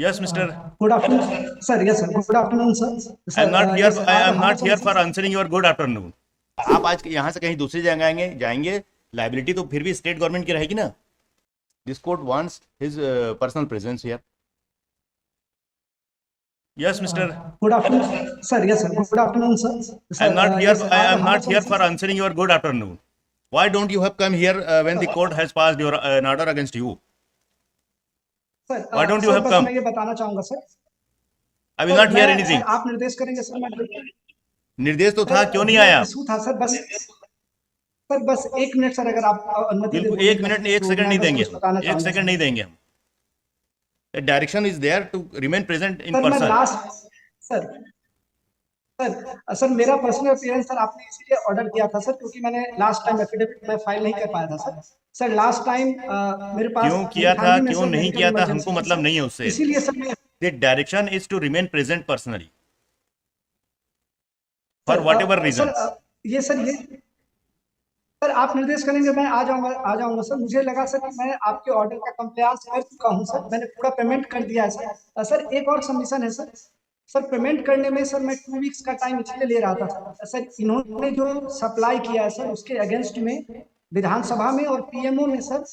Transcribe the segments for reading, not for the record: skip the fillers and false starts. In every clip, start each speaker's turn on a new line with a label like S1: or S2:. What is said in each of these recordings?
S1: Yes, Mr.
S2: Good afternoon, sir. Yes, sir. Good afternoon, sir.
S1: I am not here.
S2: Yes, sir.
S1: I
S2: आप
S1: am
S2: हमारा
S1: not here for
S2: समस्या
S1: answering your good afternoon. आप आज यहाँ से कहीं दूसरी जगह जाएंगे लाइबिलिटी तो फिर भी स्टेट गवर्नमेंट की रहेगी ना. This court wants his personal presence here. Yes, Mr.
S2: Good afternoon, sir. Yes, sir. Good afternoon, sir.
S1: I am not here.
S2: Yes,
S1: I
S2: आप
S1: am
S2: हमारा
S1: not here for
S2: समस्या
S1: answering your good afternoon. Why don't you have come here when the court has passed your an order against you?
S2: Sir
S1: Why don't you
S2: sir
S1: have
S2: बस
S1: come?
S2: मैं ये बताना चाहूंगा sir
S1: I will
S2: sir
S1: not
S2: मैं
S1: hear
S2: sir
S1: anything.
S2: आप निर्देश करेंगे sir मैं बिल्कुल
S1: निर्देश तो था, क्यों
S2: सर
S1: नहीं
S2: वो
S1: आया?
S2: इशू था सर बस 1 मिनट सर अगर आप अनुमति दे
S1: बिल्कुल
S2: बोलने
S1: एक
S2: का
S1: मिनट, एक
S2: तो
S1: सेकंड
S2: मैं
S1: नहीं
S2: बस
S1: देंगे
S2: कुछ
S1: हम.
S2: बताना
S1: एक
S2: चाहूंगा
S1: सेकंड नहीं
S2: सर
S1: देंगे हम. The direction is there to remain present in
S2: sir मैं
S1: person.
S2: लास्ट सर सर मेरा पर्सनल अपीयरेंस सर आपने इसीलिए ऑर्डर किया था सर क्योंकि मैंने लास्ट टाइम एफिडेविट में फाइल नहीं कर पाया था सर लास्ट टाइम मेरे पास
S1: क्यों किया
S2: मेरी
S1: था,
S2: फैमिली में
S1: क्यों
S2: सर
S1: नहीं
S2: मेडिकल
S1: किया था, हमको
S2: इमरजेंसी थी
S1: मतलब
S2: सर
S1: नहीं है उससे.
S2: इसीलिए सर मैं
S1: The direction is to remain present personally for
S2: sir
S1: whatever
S2: sir
S1: reasons.
S2: ये सर ये सर आप निर्देश करेंगे मैं आ जाऊंगा सर मुझे लगा सर कि मैं आपके ऑर्डर का कंप्लायंस कर चुका हूं सर मैंने पूरा पेमेंट कर दिया है सर एक और सबमिशन है सर पेमेंट करने में सर मैं 2 वीक्स का टाइम इसलिए ले रहा था सर इन्होंने जो सप्लाई किया है सर उसके अगेंस्ट में विधानसभा में और पीएमओ में सर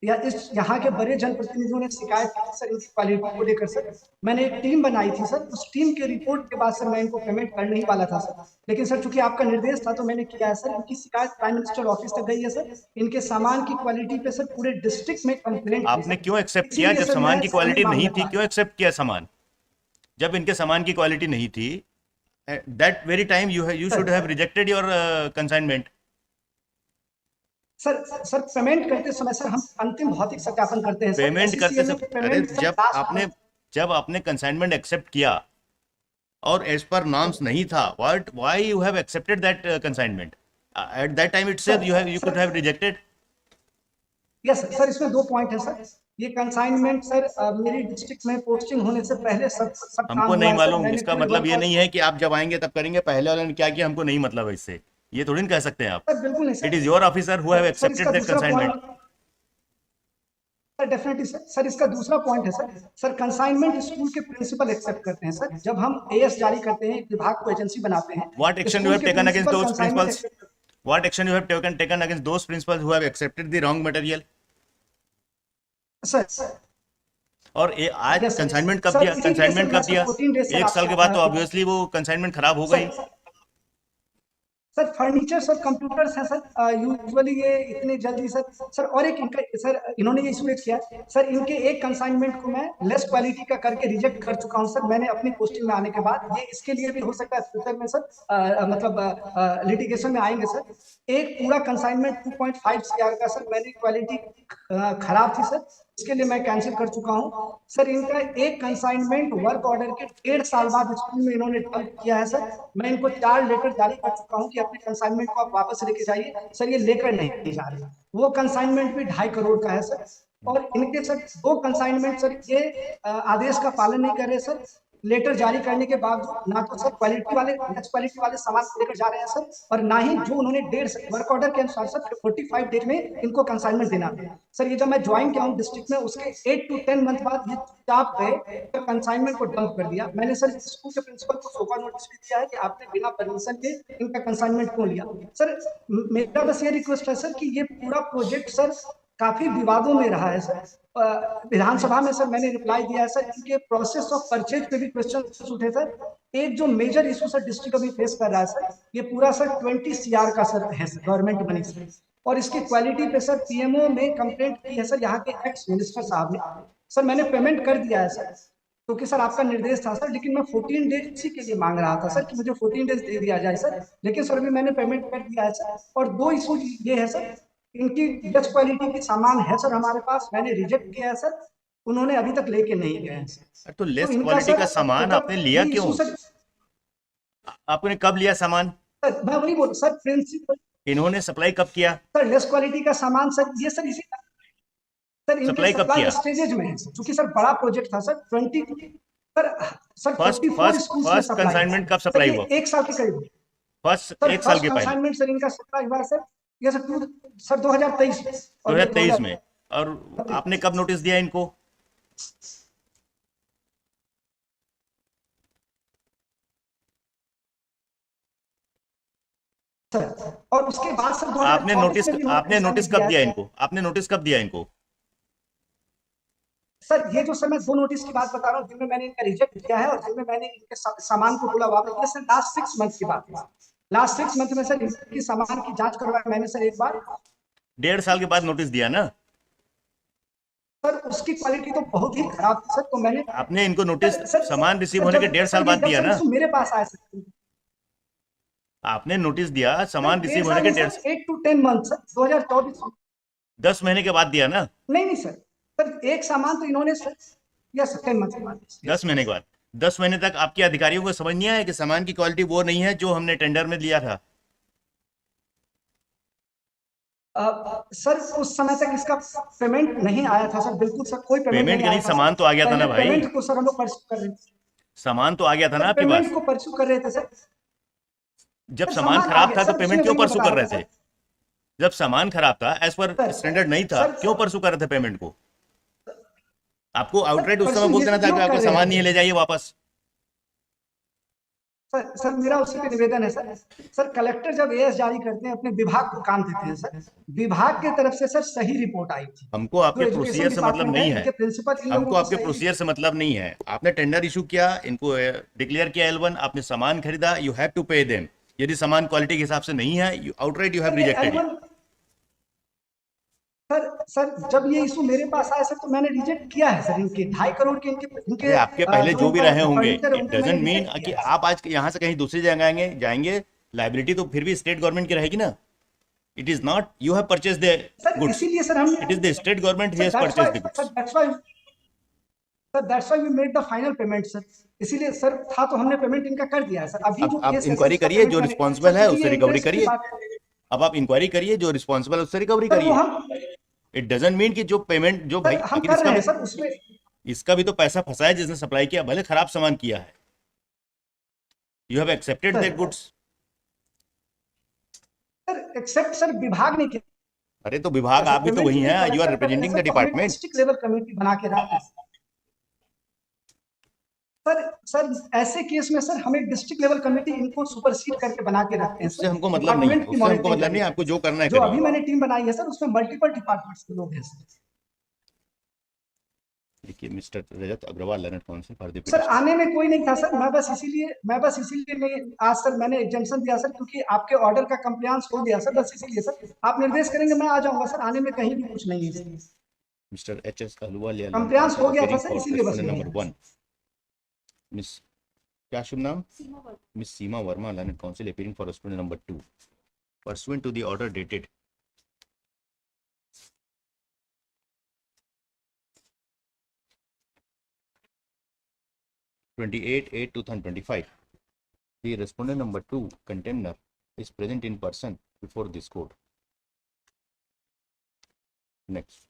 S2: या इस यहाँ के बड़े जनप्रतिनिधियों ने शिकायत की सर इनकी क्वालिटी को लेकर सर मैंने एक टीम बनाई थी सर उस टीम के रिपोर्ट के बाद सर मैं इनको पेमेंट करने ही वाला था सर लेकिन सर चूंकि आपका निर्देश था तो मैंने किया है सर इनकी शिकायत प्राइम मिनिस्टर ऑफिस तक गई है सर इनके सामान की क्वालिटी पे सर पूरे डिस्ट्रिक्ट में कंप्लेंट की
S1: आपने
S2: सर
S1: क्यों एक्सेप्ट किया
S2: इसीलिए
S1: जब
S2: सर
S1: सामान
S2: मैं
S1: की
S2: समय
S1: क्वालिटी
S2: मांग
S1: नहीं थी?
S2: रहा
S1: क्यों एक्सेप्ट किया सामान जब इनके सामान की क्वालिटी नहीं थी? That very time you should have rejected your consignment.
S2: Sir payment करते समय सर हम अंतिम भौतिक सत्यापन करते हैं सर
S1: पेमेंट करते
S2: एससीसीएल में
S1: सब, अरे
S2: पेमेंट सर लास्ट
S1: जब आपने कंसाइनमेंट एक्सेप्ट किया और एज पर नॉर्म्स नहीं था, why you have accepted that consignment? At that time itself you could have rejected.
S2: Yes sir इसमें 2 पॉइंट है सर ये कंसाइनमेंट सर मेरी डिस्ट्रिक्ट में पोस्टिंग होने से पहले सब काम
S1: हमको
S2: हुआ
S1: नहीं
S2: है सर
S1: मालूम,
S2: मैंने
S1: इसका
S2: पूरे
S1: मतलब ये
S2: वर्क
S1: नहीं है कि आप जब आएंगे तब करेंगे. पहले वाले ने क्या किया हमको नहीं मतलब है इससे. ये थोड़ी ना कह सकते हैं आप.
S2: सर बिल्कुल नहीं
S1: it
S2: sir
S1: is your officer who have
S2: sir
S1: accepted
S2: इसका
S1: दैट
S2: दूसरा
S1: consignment.
S2: Point sir definitely sir इसका दूसरा पॉइंट है सर कंसाइनमेंट स्कूल के प्रिंसिपल एक्सेप्ट करते हैं सर जब हम एएस जारी करते हैं विभाग को एजेंसी बनाते हैं
S1: What action you
S2: school
S1: have
S2: के
S1: taken against
S2: principal
S1: those
S2: consignment
S1: principals?
S2: Except
S1: What action you have taken against those principals who have accepted the wrong material?
S2: Sir
S1: और आज
S2: यस
S1: कंसाइनमेंट कब
S2: सर
S1: दिया?
S2: इसीलिए sir
S1: consignment
S2: मैं
S1: कब
S2: sir
S1: दिया?
S2: 14 days sir
S1: एक साल के बाद तो
S2: आपसे
S1: ऑब्वियसली वो कंसाइनमेंट खराब हो गई.
S2: सर फर्नीचर सर कंप्यूटर्स हैं सर यूजुअली ये इतने जल्दी सर और एक इनका सर इन्होंने ये इशू रेज किया सर इनके एक कंसाइनमेंट को मैं लेस क्वालिटी का करके रिजेक्ट कर चुका हूं सर मैंने अपनी पोस्टिंग में आने के बाद ये इसके लिए भी हो सकता है फ्यूचर में सर मतलब लिटिगेशन में आएंगे सर एक पूरा कंसाइनमेंट 2.5 सीआर का सर मैंने क्वालिटी खराब थी सर इसके लिए मैं कैंसिल कर चुका हूं सर इनका एक कंसाइनमेंट वर्क ऑर्डर के 1.5 साल बाद स्कूल में इन्होंने डंप किया है सर मैं इनको 4 लेटर जारी कर चुका हूं कि अपने कंसाइनमेंट को आप वापस लेके जाइए सर ये लेकर नहीं जा रहे वो कंसाइनमेंट भी 2.5 करोड़ का है सर और इनके सर 2 कंसाइनमेंट सर ये आदेश का पालन नहीं कर रहे सर लेटर जारी करने के बावजूद ना तो सर क्वालिटी वाले सामान लेकर जा रहे हैं सर और ना ही जो उन्होंने वर्क ऑर्डर के अनुसार सर 45 डेज में इनको कंसाइनमेंट देना है सर ये जब मैं ज्वाइन किया हूँ डिस्ट्रिक्ट में उसके 8 to 10 मंथ बाद ये चुपचाप गए कंसाइनमेंट को डंप कर दिया मैंने सर स्कूल के प्रिंसिपल को सोका नोटिस भी दिया है कि आपने बिना परमिशन के इनका कंसाइनमेंट क्यों लिया सर मेरा बस ये रिक्वेस्ट है सर कि ये पूरा प्रोजेक्ट सर काफी विवादों में रहा है सर विधानसभा में सर मैंने रिप्लाई दिया है सर इनके प्रोसेस ऑफ परचेज पे भी क्वेश्चन उठे सर एक जो मेजर इशू सर डिस्ट्रिक्ट अभी फेस कर रहा है सर ये पूरा सर 20 सीआर का सर है सर गवर्नमेंट मनी सर और इसकी क्वालिटी पे सर पीएमओ में कंप्लेंट की है सर यहाँ के एक्स मिनिस्टर साहब ने सर मैंने पेमेंट कर दिया है सर क्योंकि सर आपका निर्देश था सर लेकिन मैं 14 डेज इसी के लिए मांग रहा था सर कि मुझे 14 डेज दे दिया जाए सर लेकिन सर अभी मैंने पेमेंट कर दिया है सर और 2 इशू ये है सर इनकी बेस्ट क्वालिटी की सामान है सर हमारे पास मैंने रिजेक्ट किया है सर उन्होंने अभी तक लेके नहीं गए हैं
S1: तो लेस
S2: इनका
S1: क्वालिटी
S2: सर
S1: का सामान आपने लिया
S2: ये
S1: क्यों?
S2: issue सर
S1: आपने कब लिया सामान?
S2: मैं वही बोल सर प्रिंसिपल
S1: इन्होंने सप्लाई कब किया?
S2: सर लेस क्वालिटी का सामान सर ये सर इसी सर इनके
S1: सप्लाई कब किया?
S2: सप्लाई स्टेजेज में है क्योंकि सर बड़ा प्रोजेक्ट था sir 20 sir sir
S1: first
S2: 44 schools में
S1: फर्स्ट
S2: सप्लाई
S1: कंसाइनमेंट कब
S2: सर
S1: सप्लाई
S2: ये
S1: हुआ?
S2: 1 साल के करीब
S1: फर्स्ट
S2: सर
S1: एक साल
S2: फर्स्ट
S1: के पहले
S2: कंसाइनमेंट सर इनका सप्लाई हुआ सर ये सर 2023 में और
S1: 2023 में. और आपने कब नोटिस दिया इनको?
S2: और उसके बाद सर
S1: आपने
S2: 2024
S1: नोटिस
S2: में भी इन्होंने
S1: आपने नोटिस
S2: कंसाइनमेंट
S1: कब
S2: दिया
S1: दिया
S2: है।
S1: इनको? आपने नोटिस कब दिया इनको?
S2: सर ये जो सर मैं 2 नोटिस की बात बता रहा हूँ, जिनमें मैंने इनका रिजेक्ट किया है और जिनमें मैंने इनके सामान को बोला वापस दिया, सर लास्ट 6 मंथ की बात है। लास्ट 6 मंथ में सर इनकी सामान की जांच करवाई मैंने सर एक बार।
S1: 1.5 साल के बाद नोटिस दिया ना?
S2: सर उसकी क्वालिटी तो बहुत ही खराब थी सर, तो मैंने
S1: आपने इनको नोटिस
S2: सर
S1: सामान रिसीव
S2: सर
S1: होने के
S2: जब
S1: 1.5 साल
S2: सर ये
S1: बाद
S2: जब
S1: दिया
S2: सर
S1: ना?
S2: इशू मेरे पास आया सर,
S1: आपने नोटिस दिया
S2: सर
S1: सामान
S2: डेढ़
S1: रिसीव होने
S2: साल
S1: के
S2: नहीं
S1: डेढ़
S2: सर 8 to 10 मंथ सर 2024।
S1: 10 महीने के बाद दिया ना?
S2: नहीं नहीं सर, सर एक सामान तो इन्होंने सर या सर 10 मंथ के बाद।
S1: 10 महीने के बाद। 10 महीने तक आपके अधिकारियों को समझ नहीं आया कि सामान की क्वालिटी वो नहीं है जो हमने टेंडर में लिया था?
S2: सर उस समय तक इसका पेमेंट नहीं आया था सर, बिल्कुल सर कोई पेमेंट
S1: पेमेंट
S2: नहीं
S1: के
S2: आया
S1: नहीं,
S2: था सर।
S1: सामान तो आ गया था
S2: पहले
S1: ना भाई।
S2: पेमेंट को सर हम लोग परस्यू कर रहे थे।
S1: सामान तो आ गया था ना
S2: सर
S1: आपके
S2: पेमेंट
S1: पास?
S2: को परस्यू कर रहे थे सर।
S1: जब
S2: सर
S1: सामान
S2: सामान आ
S1: खराब
S2: गया
S1: था तो
S2: सर,
S1: पेमेंट
S2: उसमें
S1: क्यों
S2: वही मैं
S1: परसू
S2: बता
S1: कर
S2: रहा
S1: रहे
S2: था
S1: थे?
S2: सर।
S1: जब सामान खराब था, एज पर
S2: सर
S1: स्टैंडर्ड नहीं था,
S2: सर
S1: क्यों परसू कर रहे थे पेमेंट को? आपको
S2: सर
S1: आउटराइट उस समय
S2: परस्यू
S1: बोल
S2: ये
S1: देना था कि
S2: क्यों
S1: आपका
S2: कर रहे
S1: सामान नहीं है,
S2: थे
S1: ले जाइए वापस।
S2: सर मेरा उसी पे निवेदन है सर। सर कलेक्टर जब एएस जारी करते हैं अपने विभाग को काम देते हैं सर, विभाग की तरफ से सर सही रिपोर्ट आई थी।
S1: हमको
S2: जो
S1: आपके
S2: एजुकेशन
S1: प्रोसीजर से मतलब
S2: डिपार्टमेंट है
S1: नहीं है।
S2: इनके प्रिंसिपल इन लोगों
S1: हमको
S2: की
S1: आपके
S2: सही
S1: प्रोसीजर
S2: रिपोर्ट।
S1: से मतलब नहीं है। आपने टेंडर इशू किया, इनको डिक्लेयर किया L1, आपने सामान खरीदा, you have to pay them. यदि सामान क्वालिटी के हिसाब से नहीं है, you outright you have
S2: sir ये
S1: रिजेक्टेड इट।
S2: L1 सर जब ये इशू मेरे पास आया सर तो मैंने रिजेक्ट किया है सर। इनके 2.5 करोड़ के इनके
S1: अरे
S2: इनके
S1: आपके पहले
S2: जो
S1: जो भी
S2: इनका
S1: रहे होंगे,
S2: फर्नीचर है
S1: इट
S2: उनको मैंने
S1: डजंट मीन
S2: रिजेक्ट
S1: कि
S2: किया है
S1: आप आज यहाँ से कहीं दूसरी जगह जाएंगे जाएंगे, लाइबिलिटी तो फिर भी स्टेट गवर्नमेंट की रहेगी ना। It is not you have purchase the
S2: sir.
S1: Goods,
S2: इसीलिए सर हमने
S1: it is the state government
S2: sir
S1: has
S2: that's
S1: purchase
S2: why
S1: the
S2: sir
S1: goods.
S2: That's why we made the final payment sir. इसीलिए sir था तो हमने payment इनका कर दिया है सर। अभी
S1: अब
S2: जो
S1: आप
S2: केस है सर
S1: इंक्वायरी
S2: उसका
S1: करिए,
S2: पेमेंट
S1: जो
S2: मैंने
S1: रिस्पॉन्सिबल
S2: सर
S1: है
S2: क्योंकि
S1: उससे
S2: ये
S1: रिकवरी
S2: इंटरेस्ट की
S1: करिए।
S2: बात है
S1: अब आप इंक्वायरी करिए, जो रिस्पॉन्सिबल है उससे रिकवरी
S2: सर। वो
S1: करिए।
S2: हम
S1: इट डजंट मीन कि जो पेमेंट जो भाई
S2: सर हम
S1: आखिर
S2: कर
S1: इसका
S2: रहे
S1: भी
S2: हैं सर उसमें।
S1: इसका भी तो पैसा फंसा है जिसने सप्लाई किया, भले खराब सामान किया है। You have accepted that
S2: sir
S1: goods.
S2: Sir accept sir विभाग ने किया
S1: अरे तो विभाग
S2: सर।
S1: आप भी तो
S2: पेमेंट
S1: वही
S2: यदि
S1: हैं, यू आर
S2: कलेक्टर कर रहे हैं
S1: रिप्रेजेंटिंग
S2: सर
S1: द
S2: तो हमें
S1: डिपार्टमेंट।
S2: डिस्ट्रिक्ट लेवल कमेटी बना के रखते हैं सर। सर ऐसे केस में सर हमें डिस्ट्रिक्ट लेवल कमेटी इनको सुपरसीड करके बना के रखते हैं
S1: उससे
S2: सर,
S1: हमको मतलब नहीं है,
S2: डिपार्टमेंट की
S1: उससे हमको
S2: मॉनिटरिंग
S1: मतलब नहीं
S2: करने
S1: है,
S2: के
S1: आपको
S2: लिए।
S1: जो करना है
S2: जो
S1: करिए।
S2: अभी मैंने टीम बनाई है सर उसमें मल्टीपल डिपार्टमेंट्स के लोग हैं सर।
S1: देखिए mister Rajat Agrawal, learned counsel for the
S2: sir
S1: petition.
S2: आने में कोई नहीं था सर। मैं बस इसीलिए नहीं आज सर मैंने एग्जेंशन दिया सर, क्योंकि आपके ऑर्डर का कंप्लायंस हो गया सर। बस इसीलिए सर आप निर्देश करेंगे मैं आ जाऊंगा सर। आने में कहीं भी कुछ नहीं है sir.
S1: Mister H.S. Ahluwalia, learned
S2: compliance
S1: council
S2: हो गया था
S1: अपेयरिंग
S2: सर,
S1: फॉर
S2: इसीलिए बस
S1: रेस्पोंडेंट
S2: नहीं
S1: नंबर
S2: आया
S1: 1, मिस क्या शुभ नाम? Miss Seema Verma, learned council appearing for respondent number 2, pursuant to the order dated 28/8/2025. The respondent number 2 contender is present in person before this court. Next,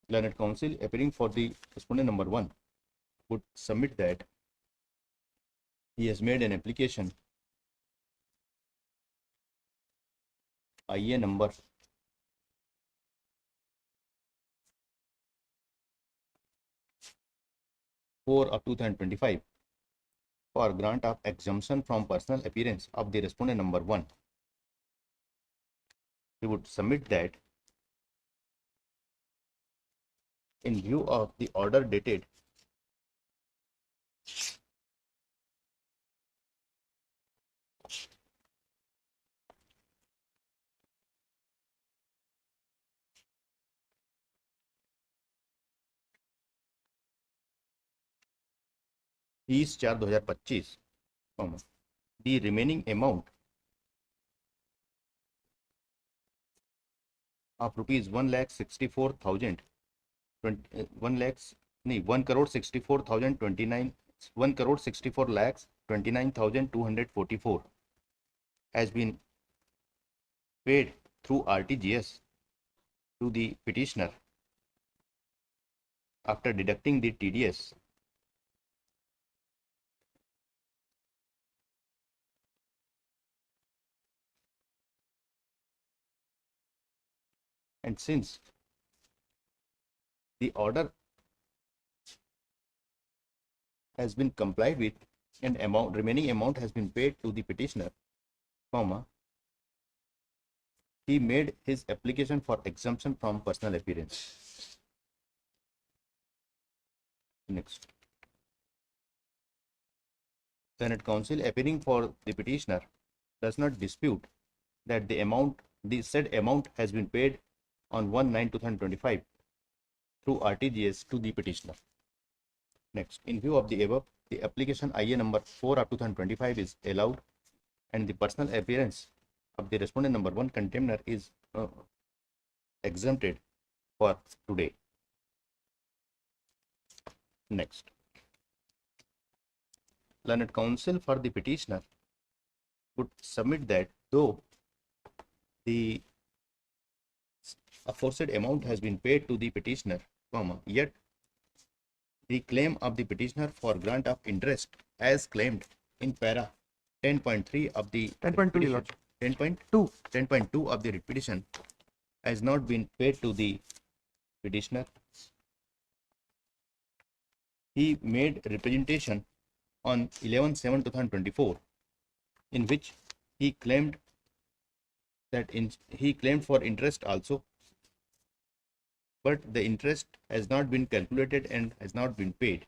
S1: learned counsel appearing for the respondent number 1 would submit that he has made an application IA number 4 of 2025 for grant of exemption from personal appearance of the respondent number 1. He would submit that in view of the order dated 30/4/2025, the remaining amount of rupees 1,64,000 1,64,029 1,64,29,244 has been paid through RTGS to the petitioner after deducting the TDS. And since the order has been complied with and remaining amount has been paid to the petitioner, he made his application for exemption from personal appearance. Next. Senate counsel appearing for the petitioner does not dispute that the said amount has been paid on 1/9/2025 through RTGS to the petitioner. Next, in view of the above, the application IA number 4 of 2025 is allowed and the personal appearance of the respondent number 1 contemner is exempted for today. Next, learned counsel for the petitioner would submit that though the aforesaid amount has been paid to the petitioner, yet the claim of the petitioner for grant of interest as claimed in para 10.3 of the
S3: 10.2
S1: 10.2 of the writ petition has not been paid to the petitioner. He made representation on 11/7/2024 in which he claimed for interest also, but the interest has not been calculated and has not been paid.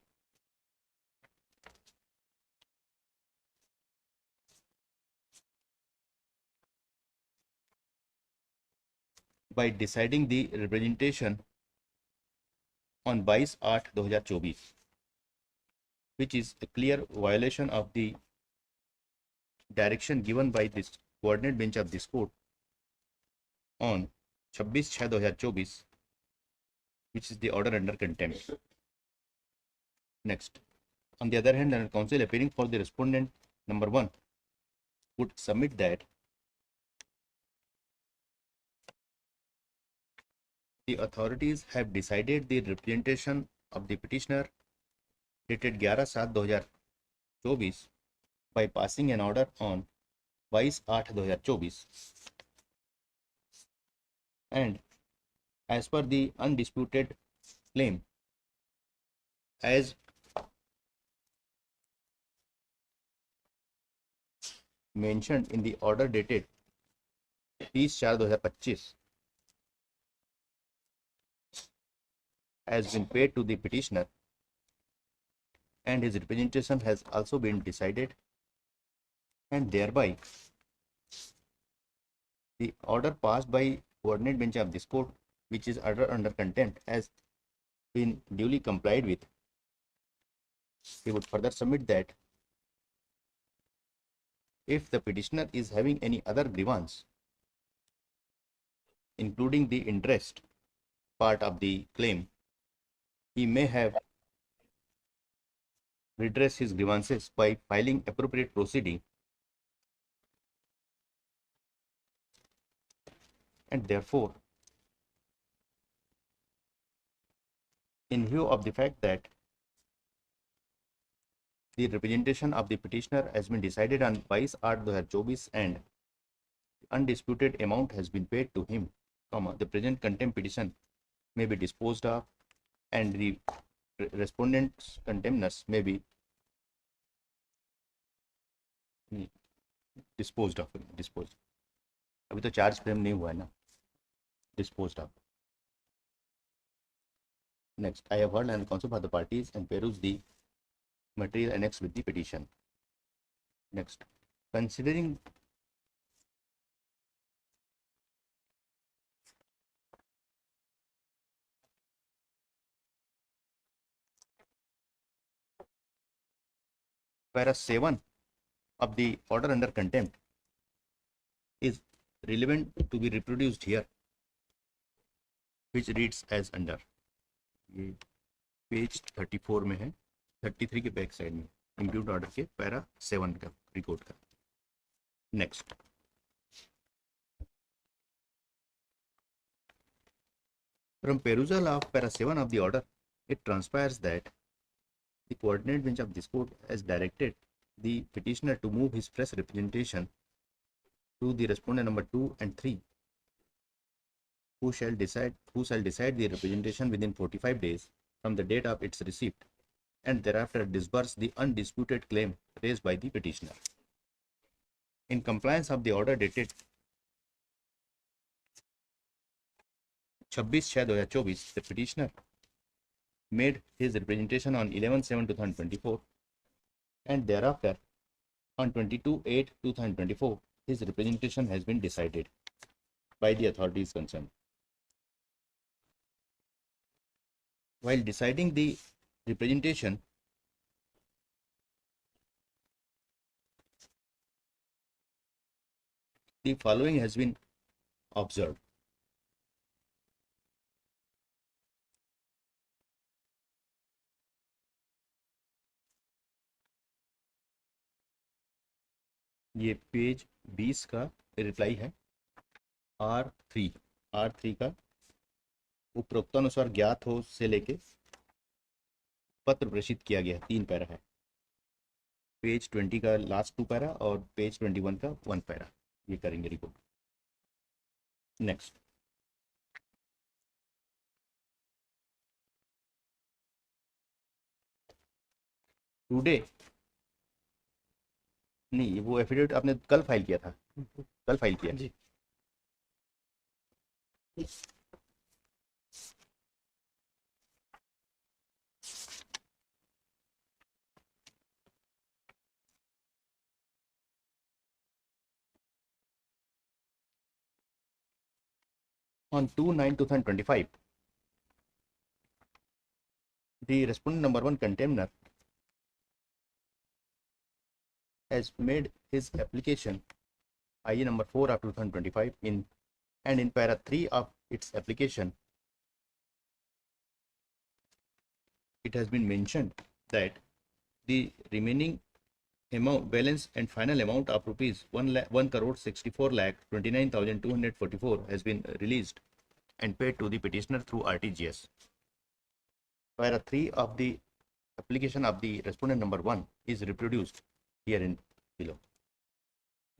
S1: By deciding the representation on 22/8/2024, which is a clear violation of the direction given by this coordinate bench of this court on 26/6/2024, which is the order under contempt. Next, on the other hand, learned counsel appearing for the respondent number 1 would submit that the authorities have decided the representation of the petitioner dated 11/7/2024 by passing an order on 22/8/2024, and as per the undisputed claim as mentioned in the order dated 30/4/2025 has been paid to the petitioner and his representation has also been decided, and thereby the order passed by coordinate bench of this court, which is order under contempt, has been duly complied with. He would further submit that if the petitioner is having any other grievance, including the interest part of the claim, he may have redress his grievances by filing appropriate proceeding, and therefore, in view of the fact that the representation of the petitioner has been decided on 22/8/2024 and the undisputed amount has been paid to him, the present contempt petition may be disposed of and the respondent's contemners may be disposed of. अभी तो charge frame नहीं हुआ है ना, disposed of. Next, I have heard and counsel for the parties and peruse the material annexed with the petition. Next, considering para 7 of the order under contempt is relevant to be reproduced here, which reads as under. ये page 34 में है, 33 के back side में impute order के para 7 का record का. Next, from perusal of para 7 of the order, it transpires that the coordinate bench of this court has directed the petitioner to move his fresh representation to the respondent number 2 and 3, who shall decide the representation within 45 days from the date of its receipt, and thereafter disburse the undisputed claim raised by the petitioner. In compliance of the order dated 26/6/2024 the petitioner made his representation on 11/7/2024 and thereafter on 22/8/2024 his representation has been decided by the authorities concerned. While deciding the representation, the following has been observed. ये page 20 का reply है। R3 का उपरोक्तानुसार ज्ञात हो से लेके पत्र प्रेषित किया गया, 3 पैरा है। पेज 20 का लास्ट 2 पैरा और पेज 21 का 1 पैरा, ये करेंगे रिपोर्ट। नेक्स्ट, टुडे नहीं, वो एफिडेविट आपने कल फाइल किया था, कल फाइल किया जी। On 2/9/2025, the respondent number 1 contemner has made his application IA number 4 of 2025 and in para 3 of its application it has been mentioned that the remaining amount, balance and final amount of rupees 1,64,29,244 has been released and paid to the petitioner through RTGS. Para 3 of the application of the respondent number 1 is reproduced here in below.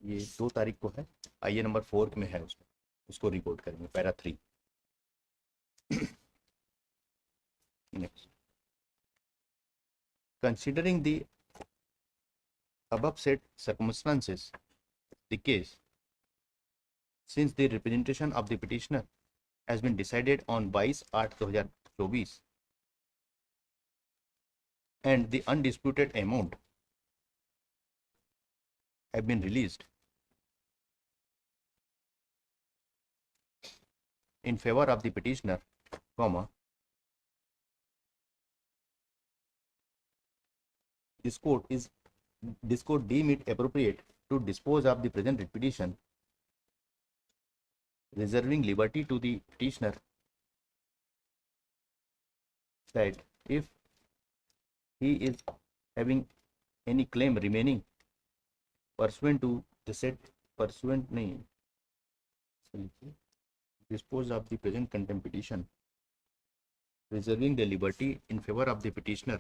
S1: ये 2 तारीख को है, IA number 4 में है, उसको report करेंगे para 3। Next, considering the above said circumstances, the case, since the representation of the petitioner has been decided on 22/8/2024 and the undisputed amount have been released in favor of the petitioner, this court deem it appropriate to dispose of the present petition, reserving liberty to the petitioner that if he is having any claim remaining pursuant to the said dispose of the present contempt petition, reserving the liberty in favor of the petitioner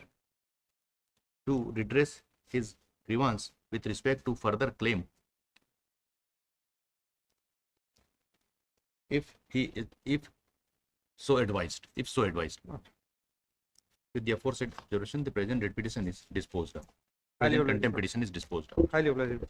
S1: to redress his grievance with respect to further claim if so advised. With the aforesaid observation, the present petition is disposed of. Present contempt petition is disposed of.
S3: Highly obliged.